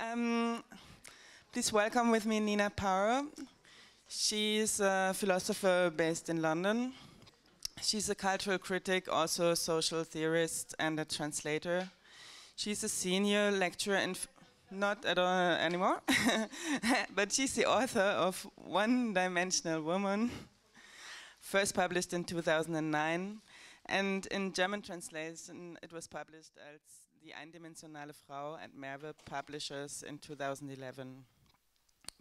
Um, Please welcome with me Nina Power. She's a philosopher based in London. She's a cultural critic, also a social theorist and a translator. She's a senior lecturer in, not at all anymore, but she's the author of One-Dimensional Woman, first published in 2009, and in German translation it was published as Die Eindimensionale Frau at Merve Publishers in 2011.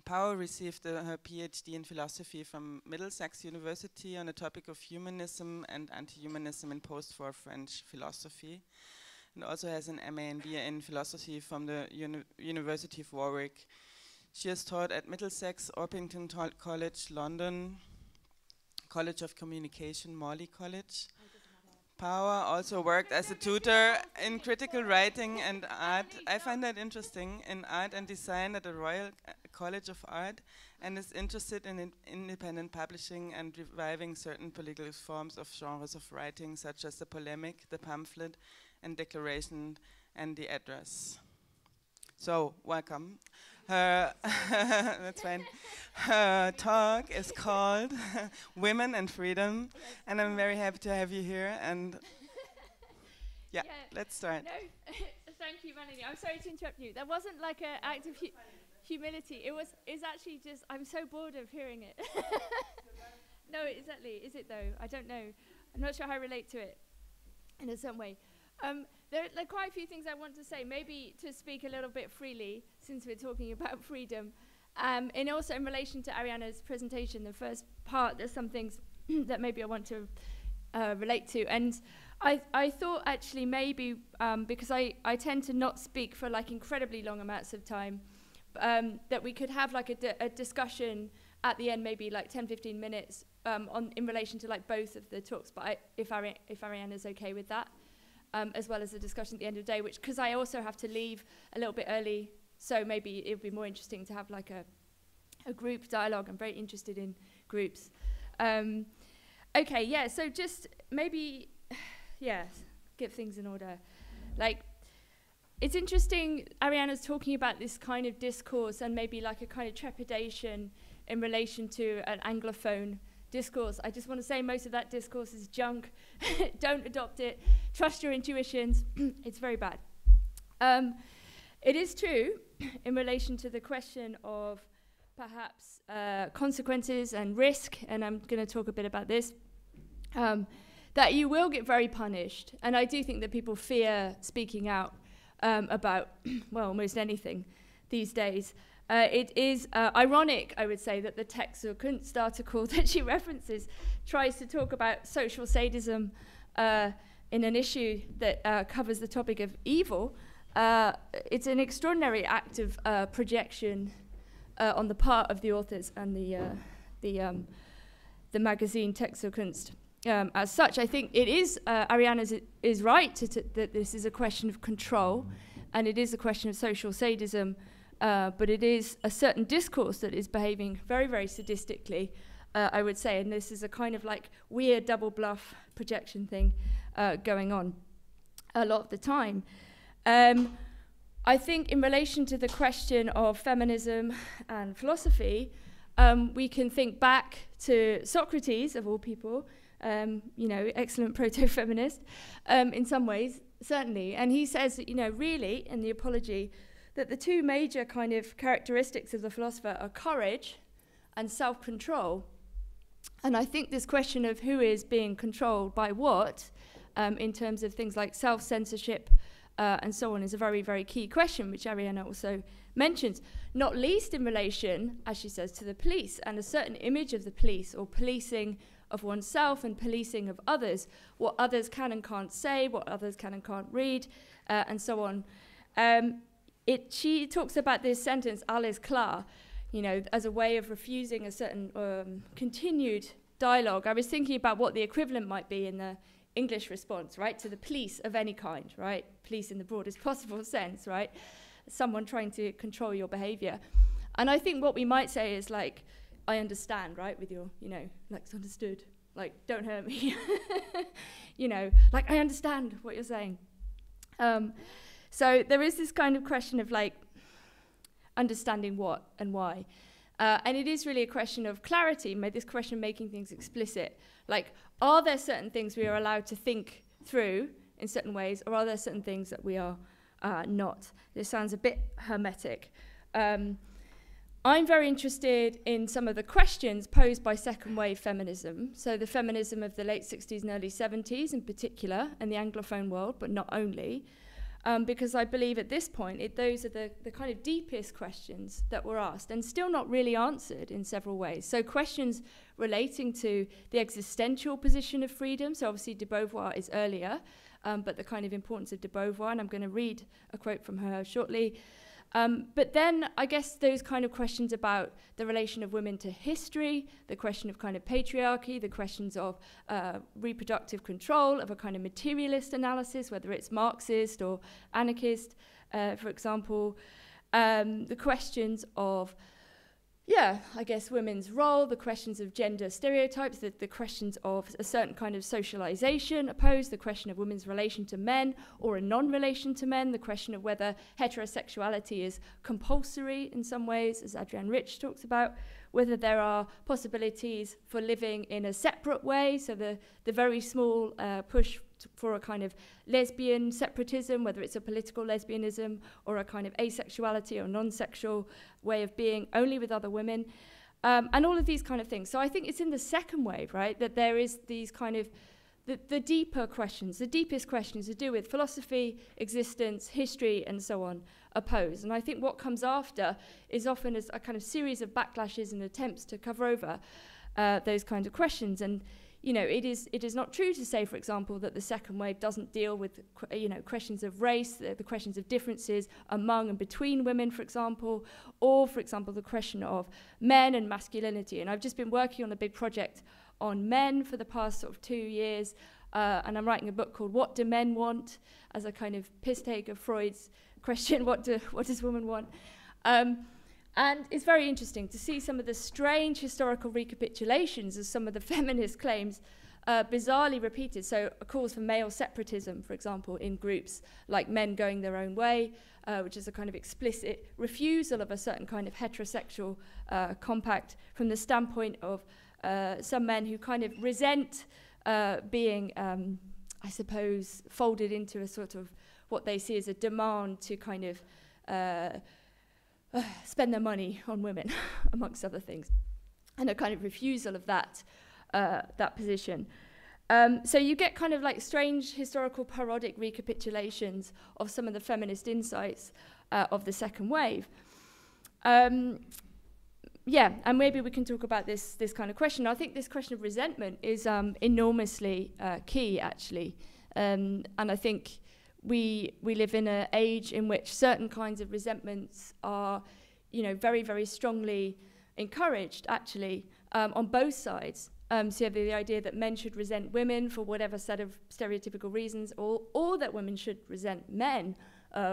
Power received her PhD in philosophy from Middlesex University on the topic of humanism and anti-humanism in post-war French philosophy, and also has an MA and BA in philosophy from the University of Warwick. She has taught at Middlesex, Orpington College, London, College of Communication, Morley College. Power also worked as a tutor in critical writing and art. I find that interesting, in art and design at the Royal College of Art, and is interested in independent publishing and reviving certain political forms of genres of writing, such as the polemic, the pamphlet, and declaration, and the address. So, welcome. That's fine. Her talk is called Women and Freedom, and I'm very happy to have you here. And yeah, let's start. No, thank you, Melanie. I'm sorry to interrupt you. That wasn't like an act of humility. It's actually just, I'm so bored of hearing it. No, exactly. Is it though? I don't know. I'm not sure how I relate to it in a certain way. There are quite a few things I want to say, maybe to speak a little bit freely, since we're talking about freedom. And also in relation to Ariane's presentation, the first part, there's some things that maybe I want to relate to. And I thought actually maybe, because I tend to not speak for like incredibly long amounts of time, that we could have like a discussion at the end, maybe like 10, 15 minutes in relation to like both of the talks, but if Ariane is okay with that. As well as a discussion at the end of the day, which, because I also have to leave a little bit early, so maybe it would be more interesting to have like a group dialogue. I'm very interested in groups. Okay, yeah, so just maybe, yeah, get things in order. Like, it's interesting, Ariane's talking about this kind of discourse and maybe like a kind of trepidation in relation to an Anglophone discourse. I just want to say most of that discourse is junk. Don't adopt it. Trust your intuitions. It's very bad. It is true in relation to the question of perhaps consequences and risk, and I'm going to talk a bit about this, that you will get very punished. And I do think that people fear speaking out about, well, almost anything these days. It is ironic, I would say, that the Textzukunft article that she references tries to talk about social sadism in an issue that covers the topic of evil. It's an extraordinary act of projection on the part of the authors and the magazine Textzukunft. As such, I think it is, Ariane is right that this is a question of control, and it is a question of social sadism. But it is a certain discourse that is behaving very, very sadistically, I would say. And this is a kind of like weird double bluff projection thing going on a lot of the time. I think in relation to the question of feminism and philosophy, we can think back to Socrates, of all people, you know, excellent proto-feminist in some ways, certainly. And he says that, you know, really, in the Apology, that the two major kind of characteristics of the philosopher are courage and self-control. And I think this question of who is being controlled by what, in terms of things like self-censorship and so on, is a very, very key question, which Ariane also mentions, not least in relation, as she says, to the police and a certain image of the police, or policing of oneself and policing of others, what others can and can't say, what others can and can't read, and so on. She talks about this sentence, alles klar, you know, as a way of refusing a certain continued dialogue. I was thinking about what the equivalent might be in the English response, right, to the police of any kind, right? Police in the broadest possible sense, right? Someone trying to control your behavior. And I think what we might say is like, I understand, right, with your, you know, like, it's understood, like, don't hurt me. You know, like, I understand what you're saying. So there is this kind of question of like, understanding what and why. And it is really a question of clarity, this question of making things explicit. Like, are there certain things we are allowed to think through in certain ways, or are there certain things that we are not? This sounds a bit hermetic. I'm very interested in some of the questions posed by second wave feminism. So the feminism of the late 60s and early 70s in particular, and the Anglophone world, but not only. Because I believe at this point, those are the kind of deepest questions that were asked and still not really answered in several ways. So questions relating to the existential position of freedom. So obviously de Beauvoir is earlier, but the kind of importance of de Beauvoir, and I'm going to read a quote from her shortly. But then I guess those kind of questions about the relation of women to history, the question of kind of patriarchy, the questions of reproductive control, of a kind of materialist analysis, whether it's Marxist or anarchist, for example, the questions of, I guess women's role, the questions of gender stereotypes, the questions of a certain kind of socialization opposed, the question of women's relation to men or a non-relation to men, the question of whether heterosexuality is compulsory in some ways, as Adrienne Rich talks about, whether there are possibilities for living in a separate way, so the very small push for a kind of lesbian separatism, whether it's a political lesbianism or a kind of asexuality or non-sexual way of being only with other women, and all of these kind of things. So I think it's in the second wave, right, that there is these kind of the deeper questions, the deepest questions to do with philosophy, existence, history, and so on, opposed. And I think what comes after is often as a kind of series of backlashes and attempts to cover over those kinds of questions. And you know, it is not true to say, for example, that the second wave doesn't deal with, questions of race, the questions of differences among and between women, for example, or, for example, the question of men and masculinity. And I've just been working on a big project on men for the past sort of 2 years, and I'm writing a book called What Do Men Want? As a kind of piss take of Freud's question, what does women want? And it's very interesting to see some of the strange historical recapitulations of some of the feminist claims bizarrely repeated. So calls for male separatism, for example, in groups like Men Going Their Own Way, which is a kind of explicit refusal of a certain kind of heterosexual compact from the standpoint of some men who kind of resent being, I suppose, folded into a sort of what they see as a demand to kind of spend their money on women, amongst other things, and a kind of refusal of that position. So you get kind of like strange historical parodic recapitulations of some of the feminist insights of the second wave. And maybe we can talk about this kind of question. I think this question of resentment is enormously key, actually. And I think we live in an age in which certain kinds of resentments are, very, very strongly encouraged, actually, on both sides. So you have the idea that men should resent women for whatever set of stereotypical reasons, or that women should resent men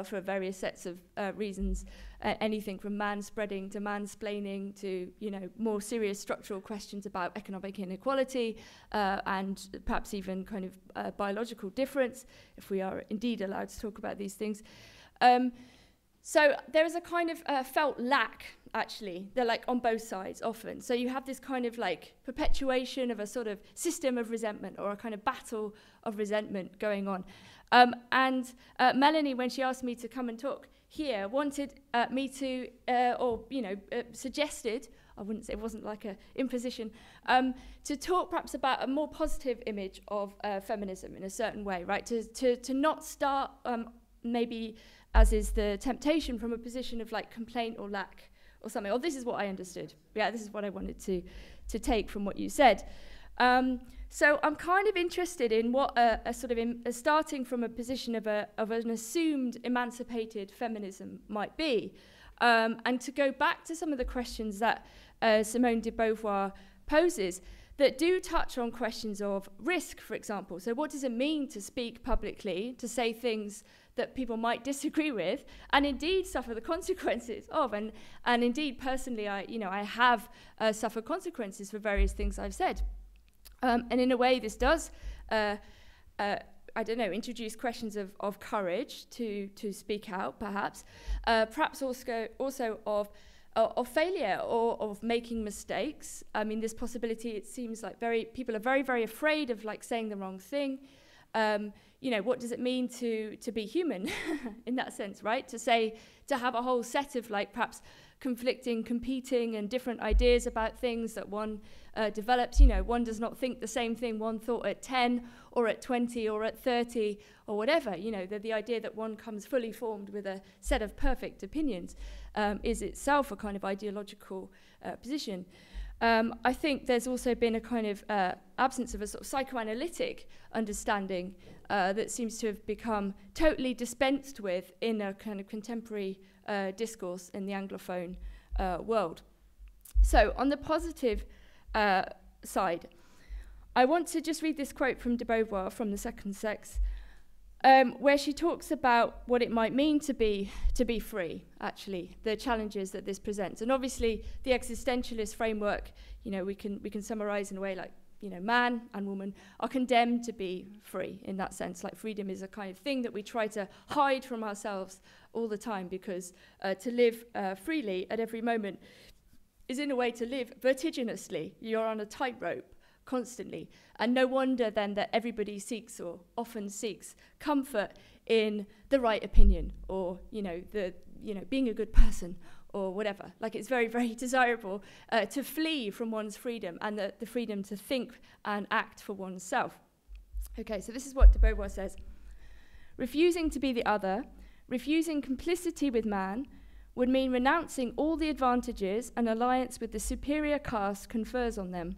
for various sets of reasons, anything from manspreading to mansplaining to, more serious structural questions about economic inequality and perhaps even kind of biological difference, if we are indeed allowed to talk about these things. So there is a kind of felt lack, actually. They're like on both sides often. So you have this kind of like perpetuation of a sort of system of resentment or a kind of battle of resentment going on. And Melanie, when she asked me to come and talk here, wanted me to, suggested, I wouldn't say, it wasn't like an imposition, to talk perhaps about a more positive image of feminism in a certain way, right? To not start, maybe, as is the temptation, from a position of like complaint or lack or something. Or this is what I understood. Yeah, this is what I wanted to take from what you said. So I'm kind of interested in what a sort of starting from a position of an assumed emancipated feminism might be, and to go back to some of the questions that Simone de Beauvoir poses that do touch on questions of risk, for example. So what does it mean to speak publicly, to say things that people might disagree with, and indeed suffer the consequences of? And indeed, personally, I have suffered consequences for various things I've said. And in a way, this does, I I don't know, introduce questions of courage to speak out, perhaps also of failure or of making mistakes. I mean, this possibility, it seems like people are very, very afraid of like saying the wrong thing. You know, what does it mean to be human in that sense, right? To have a whole set of like perhaps conflicting, competing and different ideas about things that one develops. You know, one does not think the same thing one thought at 10 or at 20 or at 30 or whatever. You know, the idea that one comes fully formed with a set of perfect opinions is itself a kind of ideological position. I think there's also been a kind of absence of a sort of psychoanalytic understanding that seems to have become totally dispensed with in a kind of contemporary discourse in the Anglophone world. So on the positive side, I want to just read this quote from de Beauvoir from The Second Sex, where she talks about what it might mean to be free, actually, the challenges that this presents. And obviously, the existentialist framework, you know, we can summarize in a way like, you know, man and woman are condemned to be free in that sense. Like freedom is a kind of thing that we try to hide from ourselves all the time, because to live freely at every moment is in a way to live vertiginously. You're on a tightrope constantly. And no wonder then that everybody seeks or often seeks comfort in the right opinion, or, you know, being a good person or whatever. Like it's very, very desirable to flee from one's freedom and the freedom to think and act for oneself. Okay, so this is what de Beauvoir says. Refusing to be the other, refusing complicity with man, would mean renouncing all the advantages an alliance with the superior caste confers on them.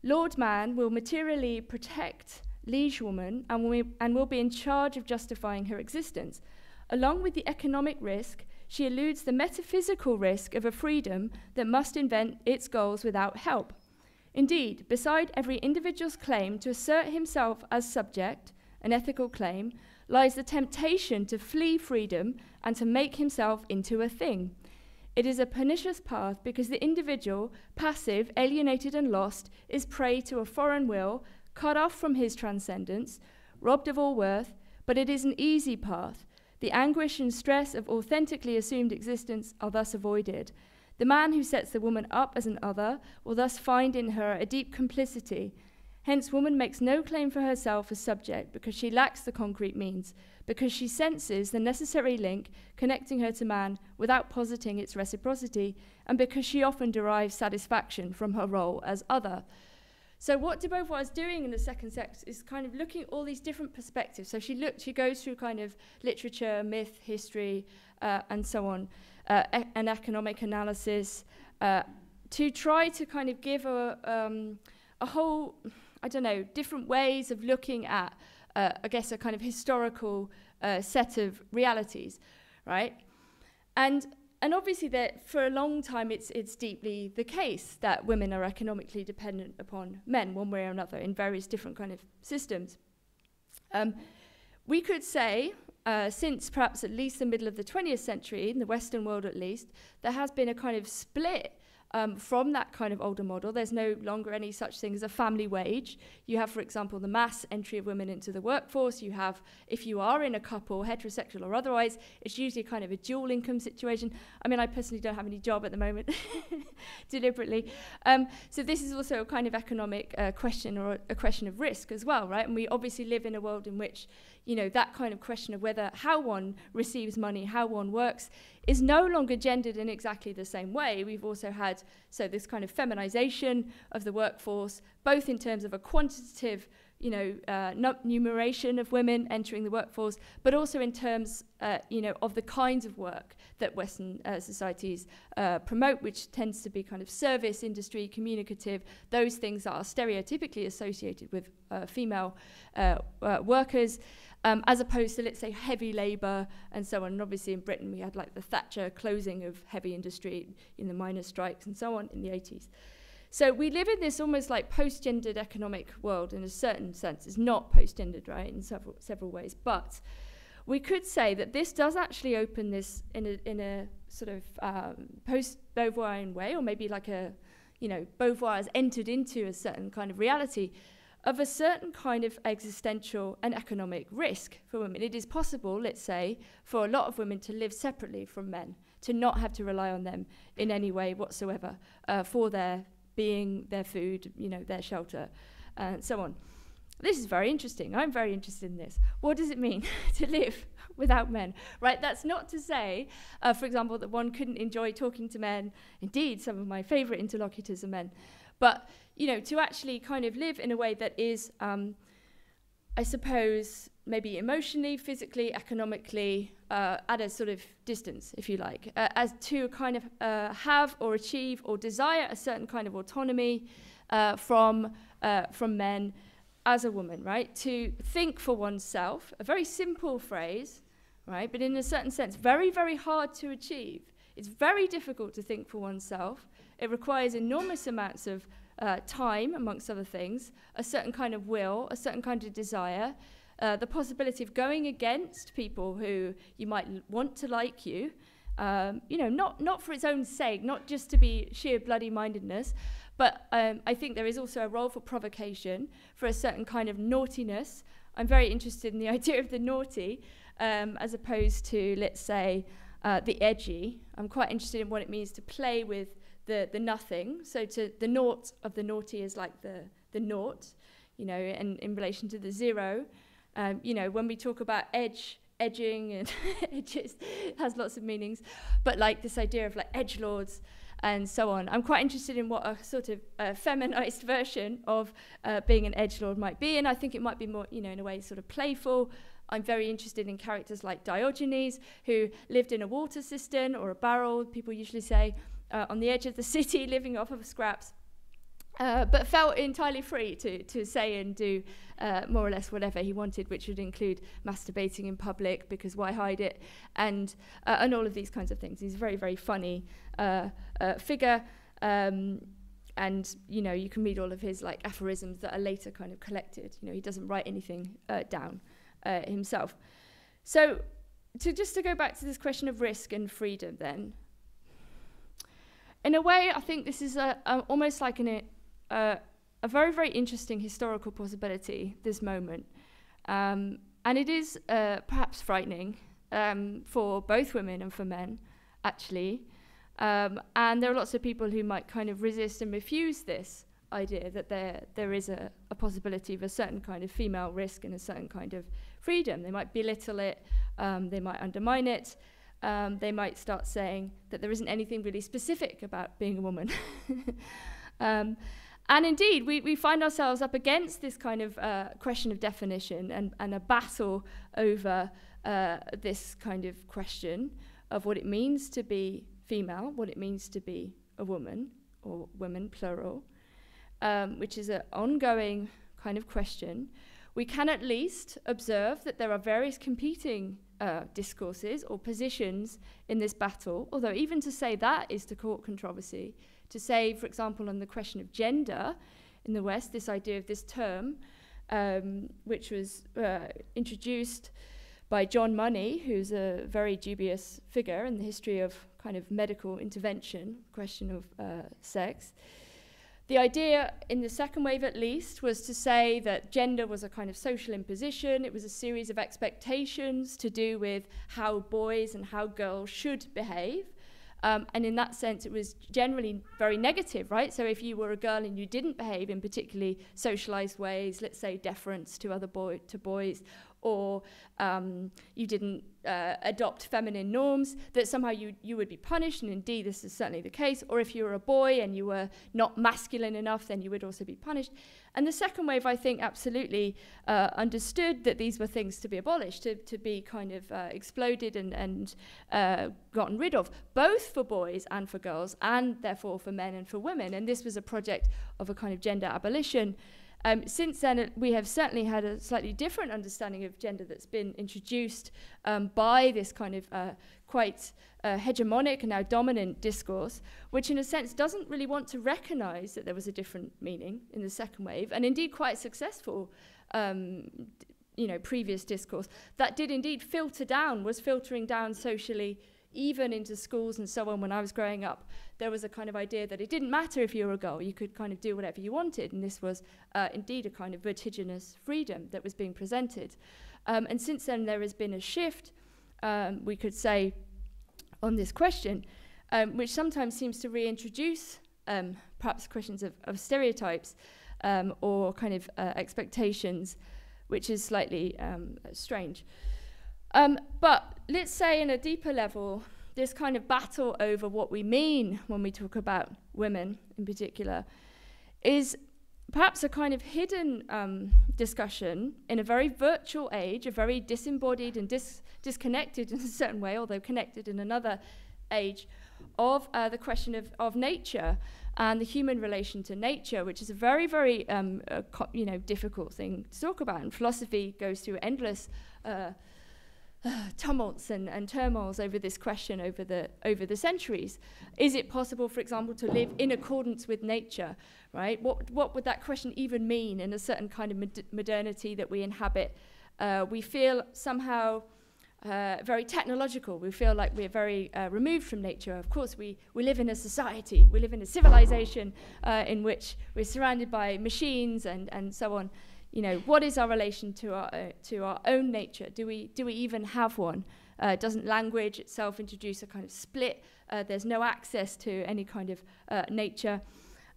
Lord Man will materially protect liege woman and will be in charge of justifying her existence. Along with the economic risk, she eludes the metaphysical risk of a freedom that must invent its goals without help. Indeed, beside every individual's claim to assert himself as subject, an ethical claim, lies the temptation to flee freedom and to make himself into a thing. It is a pernicious path because the individual, passive, alienated and lost, is prey to a foreign will, cut off from his transcendence, robbed of all worth, but it is an easy path. The anguish and stress of authentically assumed existence are thus avoided. The man who sets the woman up as an other will thus find in her a deep complicity. Hence, woman makes no claim for herself as subject because she lacks the concrete means, because she senses the necessary link connecting her to man without positing its reciprocity, and because she often derives satisfaction from her role as other. So what de Beauvoir is doing in The Second Sex is kind of looking at all these different perspectives. So she goes through kind of literature, myth, history, and so on, an economic analysis, to try to kind of give a whole, I don't know, different ways of looking at, I guess, a kind of historical set of realities, right? And obviously that for a long time it's deeply the case that women are economically dependent upon men one way or another in various different kind of systems. We could say, since perhaps at least the middle of the 20th century, in the Western world at least, there has been a kind of split from that kind of older model. There's no longer any such thing as a family wage. You have, for example, the mass entry of women into the workforce. You have, if you are in a couple, heterosexual or otherwise, it's usually kind of a dual income situation. I mean, I personally don't have any job at the moment, deliberately. So this is also a kind of economic question, or a question of risk as well, right? And we obviously live in a world in which, you know, that kind of question of how one receives money, how one works, is no longer gendered in exactly the same way. We've also had, so this kind of feminization of the workforce, both in terms of a quantitative, you know, numeration of women entering the workforce, but also in terms, you know, of the kinds of work that Western societies promote, which tends to be kind of service industry, communicative, those things that are stereotypically associated with female workers, as opposed to, let's say, heavy labour and so on. And obviously in Britain we had like the Thatcher closing of heavy industry in the miners' strikes and so on in the 80s. So we live in this almost like post-gendered economic world in a certain sense. It's not post-gendered, right, in several ways. But we could say that this does actually open this in a sort of post-Beauvoirian way, or maybe like a, you know, Beauvoir has entered into a certain kind of reality of a certain kind of existential and economic risk for women. It is possible, let's say, for a lot of women to live separately from men, to not have to rely on them in any way whatsoever for their being, their food, you know, their shelter, and so on. This is very interesting. I'm very interested in this. What does it mean to live without men? Right? That's not to say, for example, that one couldn't enjoy talking to men. Indeed, some of my favorite interlocutors are men. But, you know, to actually kind of live in a way that is, I suppose, maybe emotionally, physically, economically, at a sort of distance, if you like, as to kind of have or achieve or desire a certain kind of autonomy from men as a woman, right? To think for oneself, a very simple phrase, right? But in a certain sense, very, very hard to achieve. It's very difficult to think for oneself. It requires enormous amounts of time, amongst other things, a certain kind of will, a certain kind of desire, the possibility of going against people who you might want to like you, you know, not for its own sake, not just to be sheer bloody-mindedness, but I think there is also a role for provocation, for a certain kind of naughtiness. I'm very interested in the idea of the naughty, as opposed to, let's say, the edgy. I'm quite interested in what it means to play with the nothing. So to the naught of the naughty is like the naught, you know, and in relation to the zero. You know, when we talk about edging and edges, it has lots of meanings, but like this idea of like edgelords and so on. I'm quite interested in what a sort of feminized version of being an edgelord might be, and I think it might be more, you know, in a way sort of playful. I'm very interested in characters like Diogenes, who lived in a water cistern or a barrel, people usually say, on the edge of the city, living off of scraps, but felt entirely free to say and do more or less whatever he wanted, which would include masturbating in public, because why hide it, and all of these kinds of things. He's a very, very funny figure, and you know, you can read all of his like aphorisms that are later kind of collected. You know, he doesn't write anything down himself. So just to go back to this question of risk and freedom then, in a way, I think this is almost like a very, very interesting historical possibility, this moment. And it is perhaps frightening for both women and for men, actually. And there are lots of people who might kind of resist and refuse this idea that there is a possibility of a certain kind of female risk and a certain kind of freedom. They might belittle it, they might undermine it. They might start saying that there isn't anything really specific about being a woman. And indeed, we find ourselves up against this kind of question of definition and a battle over this kind of question of what it means to be female, what it means to be a woman, or women, plural, which is an ongoing kind of question. We can at least observe that there are various competing discourses or positions in this battle, although even to say that is to court controversy. To say, for example, on the question of gender in the West, this idea of this term, which was introduced by John Money, who's a very dubious figure in the history of kind of medical intervention, question of sex. The idea, in the second wave at least, was to say that gender was a kind of social imposition. It was a series of expectations to do with how boys and how girls should behave. And in that sense, it was generally very negative, right? So if you were a girl and you didn't behave in particularly socialized ways, let's say deference to other boys, or you didn't adopt feminine norms, that somehow you would be punished, and indeed this is certainly the case. Or if you were a boy and you were not masculine enough, then you would also be punished. And the second wave, I think, absolutely understood that these were things to be abolished, to be kind of exploded and gotten rid of, both for boys and for girls, and therefore for men and for women. And this was a project of a kind of gender abolition. Since then, we have certainly had a slightly different understanding of gender that's been introduced by this kind of quite hegemonic and now dominant discourse, which in a sense doesn't really want to recognize that there was a different meaning in the second wave, and indeed quite successful previous discourse that did indeed filter down, was filtering down socially even into schools and so on when I was growing up, there was a kind of idea that it didn't matter if you were a girl, you could kind of do whatever you wanted, and this was indeed a kind of vertiginous freedom that was being presented. And since then there has been a shift, we could say, on this question, which sometimes seems to reintroduce perhaps questions of stereotypes or kind of expectations, which is slightly strange. But let's say in a deeper level, this kind of battle over what we mean when we talk about women in particular is perhaps a kind of hidden discussion in a very virtual age, a very disembodied and disconnected in a certain way, although connected in another age, of the question of nature and the human relation to nature, which is a very, very difficult thing to talk about. And philosophy goes through endless tumults and turmoils over this question over the centuries. Is it possible, for example, to live in accordance with nature, right? What would that question even mean in a certain kind of modernity that we inhabit? We feel somehow very technological. We feel like we're very removed from nature. Of course, we live in a society, we live in a civilization in which we're surrounded by machines and so on. You know, what is our relation to our own nature? Do we even have one? Doesn't language itself introduce a kind of split? There's no access to any kind of nature.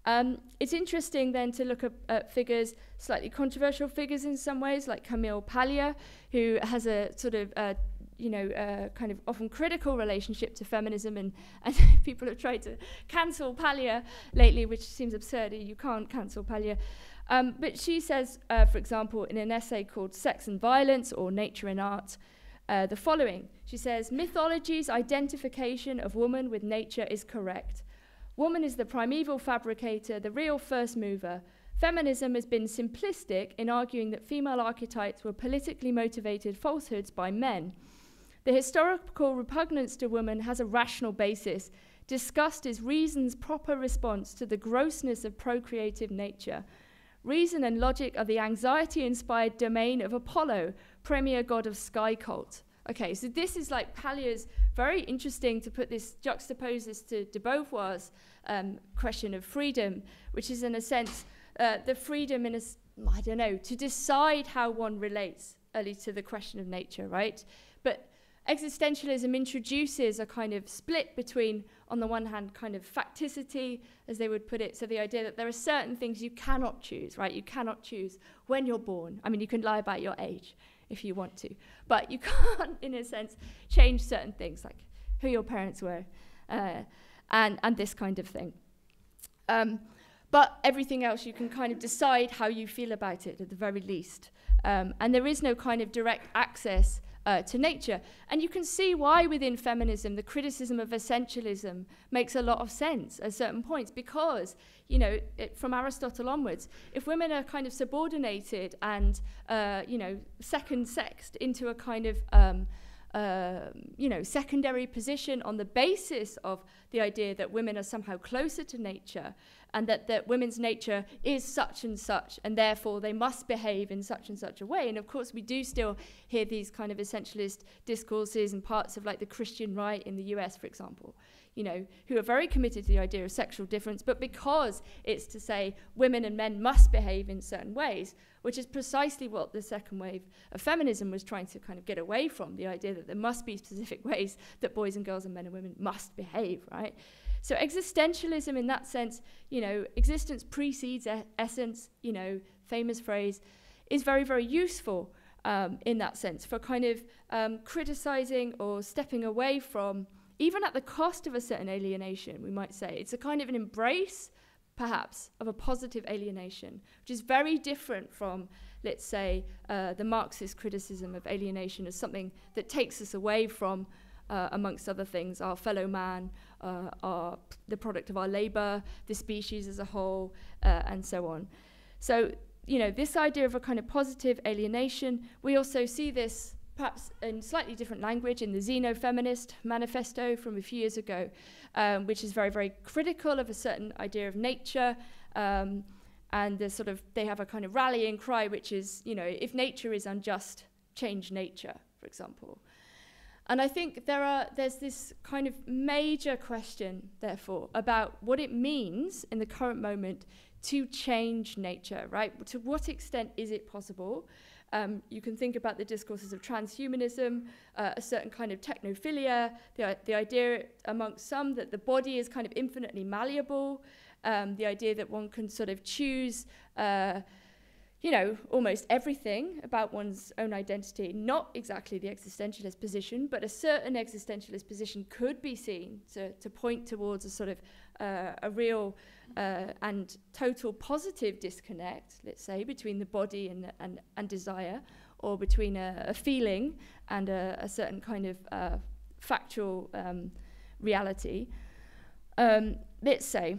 It's interesting then to look at figures, slightly controversial figures in some ways, like Camille Paglia, who has a sort of kind of often critical relationship to feminism, and people have tried to cancel Paglia lately, which seems absurd. You can't cancel Paglia. But she says, for example, in an essay called Sex and Violence or Nature and Art, the following. She says, mythology's identification of woman with nature is correct. Woman is the primeval fabricator, the real first mover. Feminism has been simplistic in arguing that female archetypes were politically motivated falsehoods by men. The historical repugnance to woman has a rational basis. Disgust is reason's proper response to the grossness of procreative nature. Reason and logic are the anxiety-inspired domain of Apollo, premier god of sky cult. Okay, so this is like Paglia's very interesting to put this, juxtapose this to de Beauvoir's question of freedom, which is in a sense the freedom in I don't know, to decide how one relates early to the question of nature, right? But existentialism introduces a kind of split between, on the one hand, kind of facticity, as they would put it, so the idea that there are certain things you cannot choose, right? You cannot choose when you're born. I mean, you can lie about your age if you want to, but you can't, in a sense, change certain things, like who your parents were, and this kind of thing. But everything else, you can kind of decide how you feel about it, at the very least. And there is no kind of direct access to nature. And you can see why within feminism the criticism of essentialism makes a lot of sense at certain points, because, you know, from Aristotle onwards, if women are kind of subordinated and, second-sexed into a kind of, secondary position on the basis of the idea that women are somehow closer to nature, and that women's nature is such and such, and therefore they must behave in such and such a way. And of course, we do still hear these kind of essentialist discourses in parts of like the Christian right in the US, for example, you know, who are very committed to the idea of sexual difference, but because it's to say women and men must behave in certain ways, which is precisely what the second wave of feminism was trying to kind of get away from, the idea that there must be specific ways that boys and girls and men and women must behave, right? So existentialism in that sense, you know, existence precedes essence, you know, famous phrase, is very, very useful in that sense for kind of criticizing or stepping away from, even at the cost of a certain alienation, we might say. It's a kind of an embrace, perhaps, of a positive alienation, which is very different from, let's say, the Marxist criticism of alienation as something that takes us away from, amongst other things, our fellow man, the product of our labor, the species as a whole, and so on. So, you know, this idea of a kind of positive alienation, we also see this perhaps in slightly different language in the Xenofeminist Manifesto from a few years ago, which is very, very critical of a certain idea of nature, and they have a kind of rallying cry, which is, you know, if nature is unjust, change nature, for example. And I think there's this kind of major question, therefore, about what it means in the current moment to change nature, right? To what extent is it possible? You can think about the discourses of transhumanism, a certain kind of technophilia, the idea amongst some that the body is kind of infinitely malleable, the idea that one can sort of choose almost everything about one's own identity, not exactly the existentialist position, but a certain existentialist position could be seen to point towards a sort of a real and total positive disconnect, let's say, between the body and desire, or between a feeling and a certain kind of factual reality. Let's say,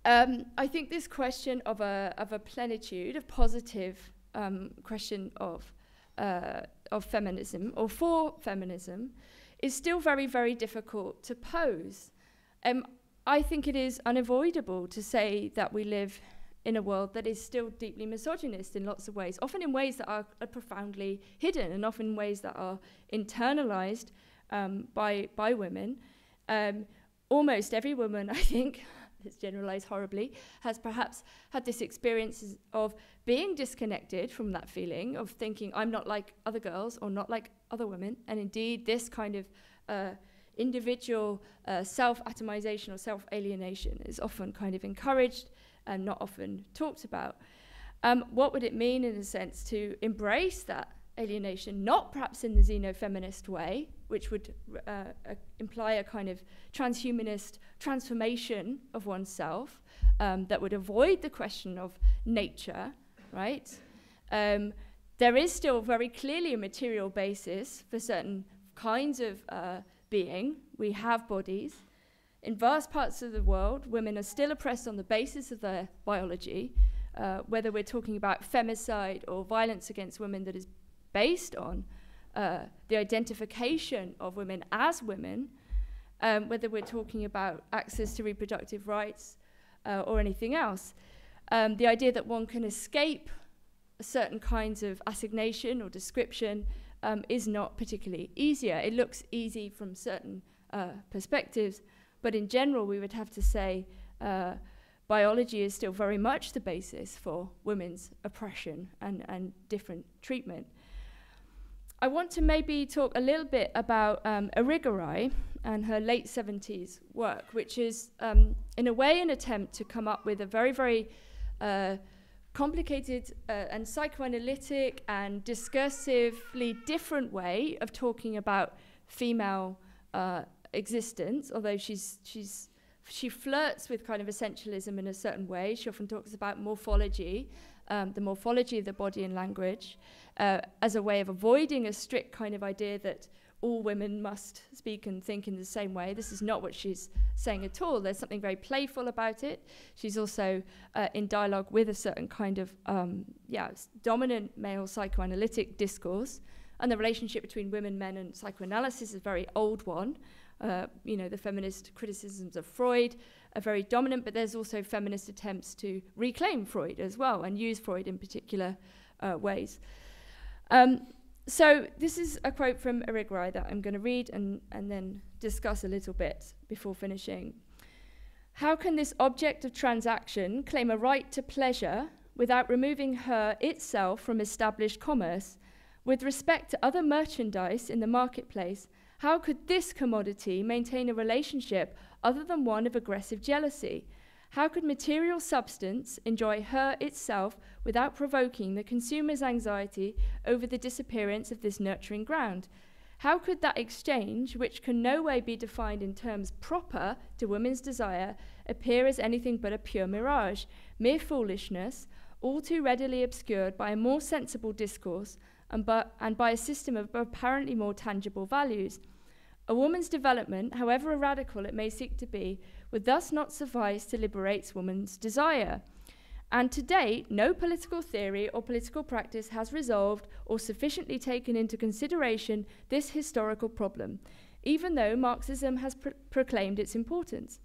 I think this question of a plenitude, of positive question of feminism, or for feminism, is still very, very difficult to pose. I think it is unavoidable to say that we live in a world that is still deeply misogynist in lots of ways, often in ways that are profoundly hidden, and often in ways that are internalized by women. Almost every woman, I think, let's generalize horribly, has perhaps had this experience of being disconnected from that feeling of thinking, I'm not like other girls or not like other women. And indeed, this kind of individual self-atomization or self-alienation is often kind of encouraged and not often talked about. What would it mean, in a sense, to embrace that alienation, not perhaps in the xenofeminist way, which would imply a kind of transhumanist transformation of oneself that would avoid the question of nature, right? There is still very clearly a material basis for certain kinds of being. We have bodies. In vast parts of the world, women are still oppressed on the basis of their biology, whether we're talking about femicide or violence against women that is based on the identification of women as women, whether we're talking about access to reproductive rights or anything else. The idea that one can escape certain kinds of assignation or description is not particularly easier. It looks easy from certain perspectives, but in general we would have to say biology is still very much the basis for women's oppression and different treatment. I want to maybe talk a little bit about Irigaray and her late 70s work, which is in a way an attempt to come up with a very, very complicated and psychoanalytic and discursively different way of talking about female existence, although she flirts with kind of essentialism in a certain way. She often talks about morphology, the morphology of the body and language, as a way of avoiding a strict kind of idea that all women must speak and think in the same way. This is not what she's saying at all. There's something very playful about it. She's also in dialogue with a certain kind of dominant male psychoanalytic discourse, and the relationship between women, men, and psychoanalysis is a very old one. The feminist criticisms of Freud are very dominant, but there's also feminist attempts to reclaim Freud as well and use Freud in particular ways. So this is a quote from Irigaray that I'm going to read and then discuss a little bit before finishing. How can this object of transaction claim a right to pleasure without removing her itself from established commerce? With respect to other merchandise in the marketplace, how could this commodity maintain a relationship other than one of aggressive jealousy? How could material substance enjoy her itself without provoking the consumer's anxiety over the disappearance of this nurturing ground? How could that exchange, which can no way be defined in terms proper to women's desire, appear as anything but a pure mirage, mere foolishness, all too readily obscured by a more sensible discourse and by a system of apparently more tangible values? A woman's development, however radical it may seek to be, would thus not suffice to liberate woman's desire. And to date, no political theory or political practice has resolved or sufficiently taken into consideration this historical problem, even though Marxism has proclaimed its importance.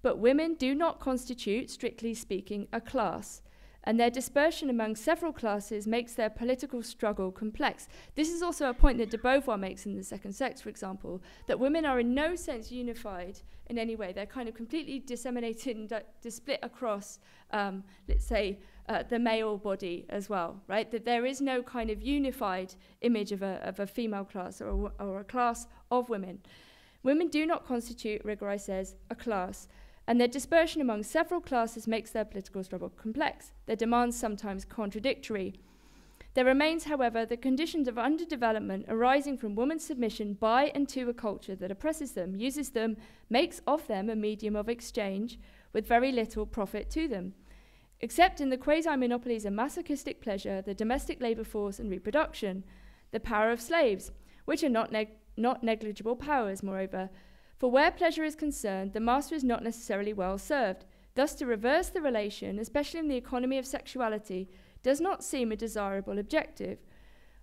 But women do not constitute, strictly speaking, a class. and their dispersion among several classes makes their political struggle complex. This is also a point that de Beauvoir makes in The Second Sex, for example, that women are in no sense unified in any way. They're kind of completely disseminated and split across, let's say, the male body as well, right? That there is no kind of unified image of a female class or a class of women. Women do not constitute, Rigoraj says, a class, and their dispersion among several classes makes their political struggle complex, their demands sometimes contradictory. There remains, however, the conditions of underdevelopment arising from women's submission by and to a culture that oppresses them, uses them, makes of them a medium of exchange with very little profit to them. Except in the quasi-monopolies of masochistic pleasure, the domestic labour force and reproduction, the power of slaves, which are not negligible powers, moreover. For where pleasure is concerned, the master is not necessarily well served. Thus, to reverse the relation, especially in the economy of sexuality, does not seem a desirable objective.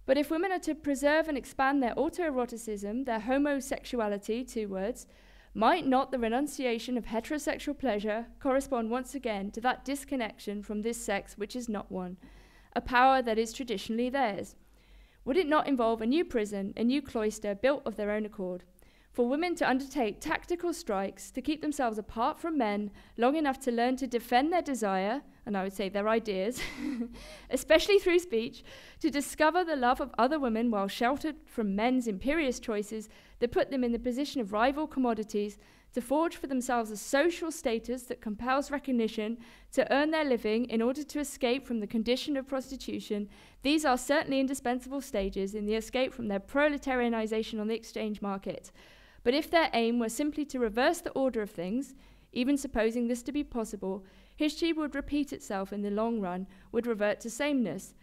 But if women are to preserve and expand their autoeroticism, their homosexuality, 2 words, might not the renunciation of heterosexual pleasure correspond once again to that disconnection from this sex which is not one, a power that is traditionally theirs? Would it not involve a new prison, a new cloister built of their own accord? For women to undertake tactical strikes, to keep themselves apart from men long enough to learn to defend their desire, and I would say their ideas, especially through speech, to discover the love of other women while sheltered from men's imperious choices that put them in the position of rival commodities, to forge for themselves a social status that compels recognition, to earn their living in order to escape from the condition of prostitution, these are certainly indispensable stages in the escape from their proletarianization on the exchange market. But if their aim were simply to reverse the order of things, even supposing this to be possible, history would repeat itself in the long run, would revert to sameness.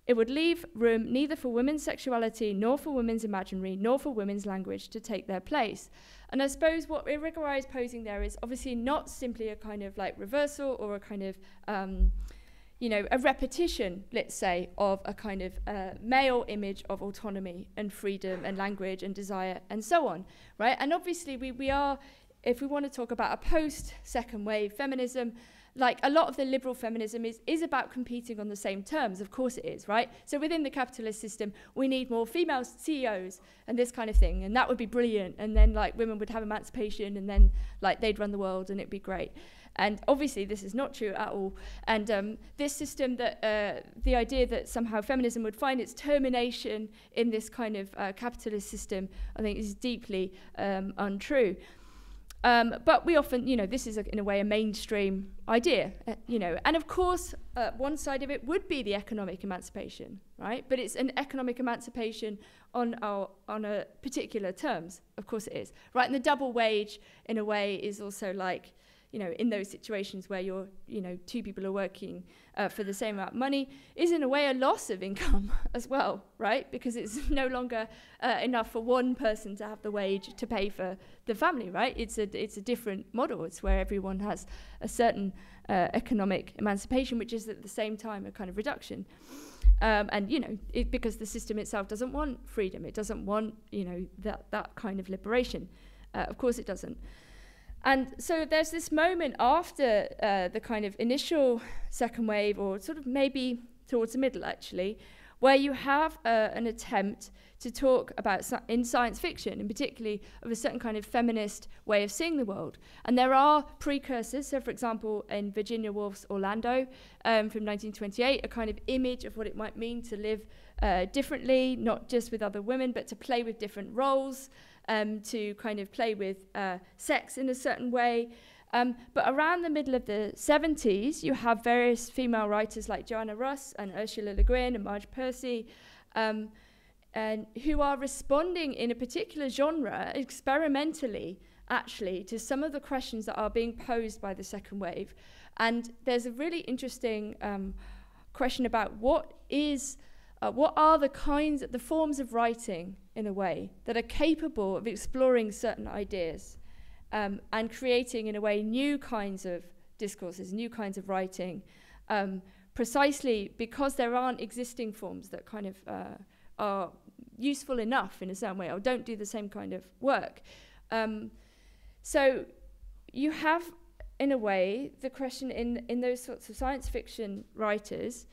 It would leave room neither for women's sexuality, nor for women's imaginary, nor for women's language to take their place. And I suppose what Rigoraj is posing there is obviously not simply a kind of like reversal or a kind of, a repetition, let's say, of a kind of male image of autonomy and freedom and language and desire and so on, right? And obviously we are, if we want to talk about a post-second wave feminism, like a lot of the liberal feminism is about competing on the same terms. Of course it is, right? So within the capitalist system, we need more female CEOs and this kind of thing, and that would be brilliant. And then like women would have emancipation, and then like they'd run the world, and it'd be great. And obviously this is not true at all. And this system, that the idea that somehow feminism would find its termination in this kind of capitalist system, I think is deeply untrue. But we often, this is in a way a mainstream idea, and of course, one side of it would be the economic emancipation, right? But it's an economic emancipation on a particular terms, of course it is, right? And the double wage, in a way, is also like, in those situations where you're, 2 people are working for the same amount of money, is in a way a loss of income as well, right? Because it's no longer enough for one person to have the wage to pay for the family, right? It's a different model. It's where everyone has a certain economic emancipation, which is at the same time a kind of reduction. Because the system itself doesn't want freedom. It doesn't want, that kind of liberation. Of course it doesn't. And so there's this moment after the kind of initial second wave, or sort of maybe towards the middle actually, where you have an attempt to talk about in science fiction, and particularly of a certain kind of feminist way of seeing the world. And there are precursors. So for example, in Virginia Woolf's Orlando from 1928, a kind of image of what it might mean to live differently, not just with other women, but to play with different roles, to kind of play with sex in a certain way. But around the middle of the 70s, you have various female writers like Joanna Russ and Ursula Le Guin and Marge Percy, and who are responding in a particular genre, experimentally, actually, to some of the questions that are being posed by the second wave. And there's a really interesting question about what are the forms of writing, in a way, that are capable of exploring certain ideas and creating, in a way, new kinds of discourses, new kinds of writing, precisely because there aren't existing forms that kind of are useful enough in a certain way, or don't do the same kind of work. So you have in a way, the question in those sorts of science fiction writers,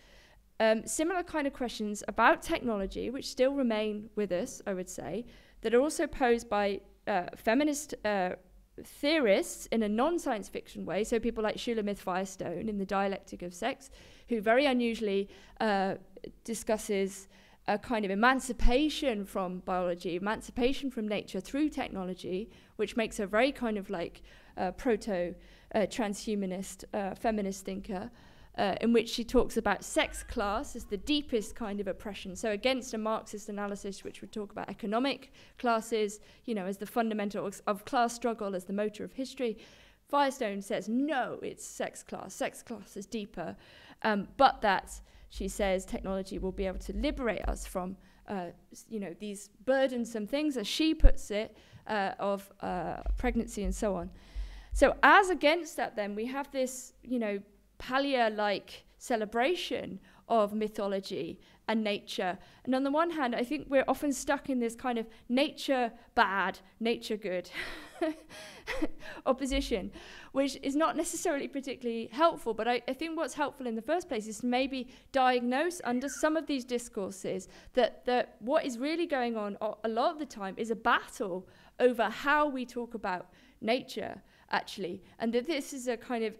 similar kind of questions about technology, which still remain with us, I would say, that are also posed by feminist theorists in a non-science fiction way. So people like Shulamith Firestone in The Dialectic of Sex, who very unusually discusses a kind of emancipation from biology, emancipation from nature through technology, which makes her very kind of like proto-transhumanist feminist thinker, in which she talks about sex class as the deepest kind of oppression. So against a Marxist analysis, which would talk about economic classes, you know, as the fundamentals of class struggle, as the motor of history, Firestone says, no, it's sex class. Sex class is deeper. But that, she says, technology will be able to liberate us from, you know, these burdensome things, as she puts it, of pregnancy and so on. So as against that, then, we have this, you know, Palia-like celebration of mythology and nature. And on the one hand, I think we're often stuck in this kind of nature bad, nature good opposition, which is not necessarily particularly helpful. But I think what's helpful in the first place is to maybe diagnose under some of these discourses that what is really going on a lot of the time is a battle over how we talk about nature, actually, and that this is a kind of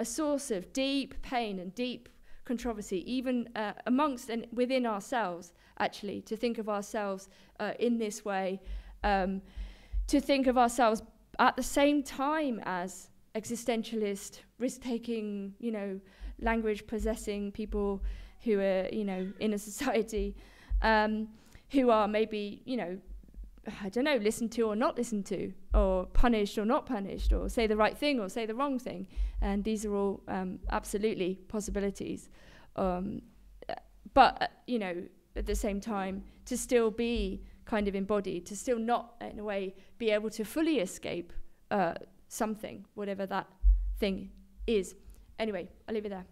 a source of deep pain and deep controversy, even amongst and within ourselves, actually, to think of ourselves in this way, to think of ourselves at the same time as existentialist, risk-taking, you know, language-possessing people who are, you know, in a society, who are maybe, you know, I don't know, listened to or not listened to, or punished or not punished, or say the right thing or say the wrong thing. And these are all absolutely possibilities. But, you know, at the same time, to still be kind of embodied, to still not, in a way, be able to fully escape something, whatever that thing is. Anyway, I'll leave it there.